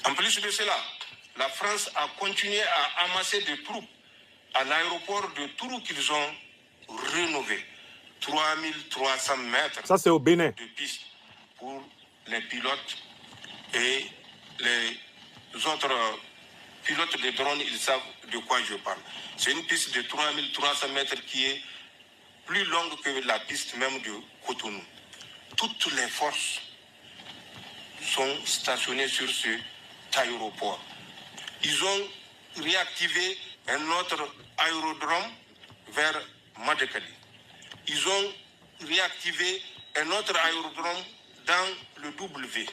En plus de cela, la France a continué à amasser des troupes à l'aéroport de Tourou qu'ils ont rénové. 3300 mètres Ça, c'est au Bénin. de piste pour les pilotes et les autres pilotes de drones, ils savent de quoi je parle. C'est une piste de 3300 mètres qui est plus longue que la piste même de Cotonou. Toutes les forces sont stationnées sur cet aéroport. Ils ont réactivé un autre aérodrome vers Madekali. Ils ont réactivé un autre aérodrome dans le W.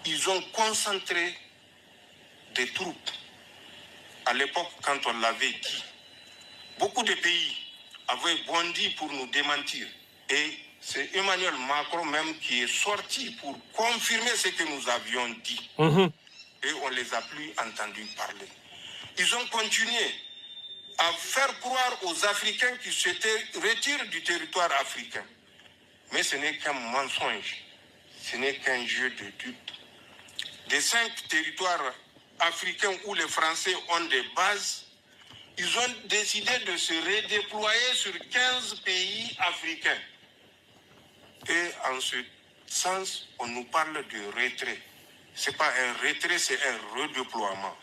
Ils ont concentré des troupes. À l'époque, quand on l'avait dit, beaucoup de pays avaient bondi pour nous démentir. Et c'est Emmanuel Macron même qui est sorti pour confirmer ce que nous avions dit. Et on ne les a plus entendus parler. Ils ont continué à faire croire aux Africains qu'ils se retirent du territoire africain. Mais ce n'est qu'un mensonge. Ce n'est qu'un jeu de dupes. Des 5 territoires africains où les Français ont des bases, ils ont décidé de se redéployer sur 15 pays africains. Et en ce sens, on nous parle de retrait. Ce n'est pas un retrait, c'est un redéploiement.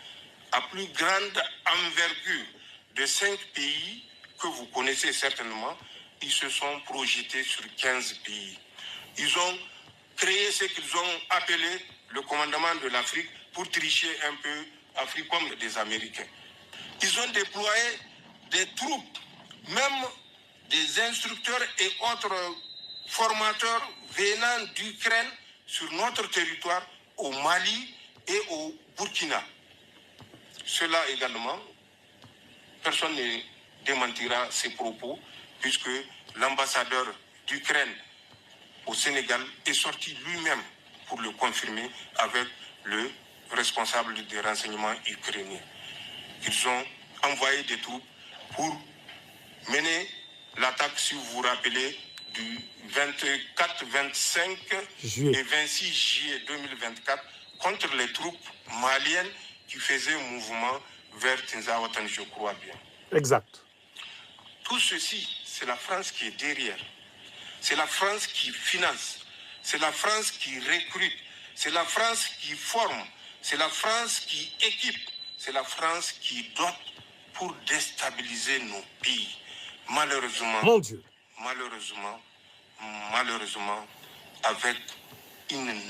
À plus grande envergure de 5 pays que vous connaissez certainement, ils se sont projetés sur 15 pays. Ils ont créé ce qu'ils ont appelé le commandement de l'Afrique pour tricher un peu l'Afrique comme des Américains. Ils ont déployé des troupes, même des instructeurs et autres formateurs venant d'Ukraine sur notre territoire, au Mali et au Burkina. Cela également, personne ne démentira ces propos, puisque l'ambassadeur d'Ukraine au Sénégal est sorti lui-même pour le confirmer avec le responsable des renseignements ukrainiens. Ils ont envoyé des troupes pour mener l'attaque, si vous vous rappelez, du 24, 25 et 26 juillet 2024 contre les troupes maliennes qui faisaient mouvement vers Tinzawatan, je crois bien. Exact. Tout ceci, c'est la France qui est derrière. C'est la France qui finance. C'est la France qui recrute. C'est la France qui forme. C'est la France qui équipe. C'est la France qui dote pour déstabiliser nos pays. Malheureusement, mon Dieu, malheureusement, avec une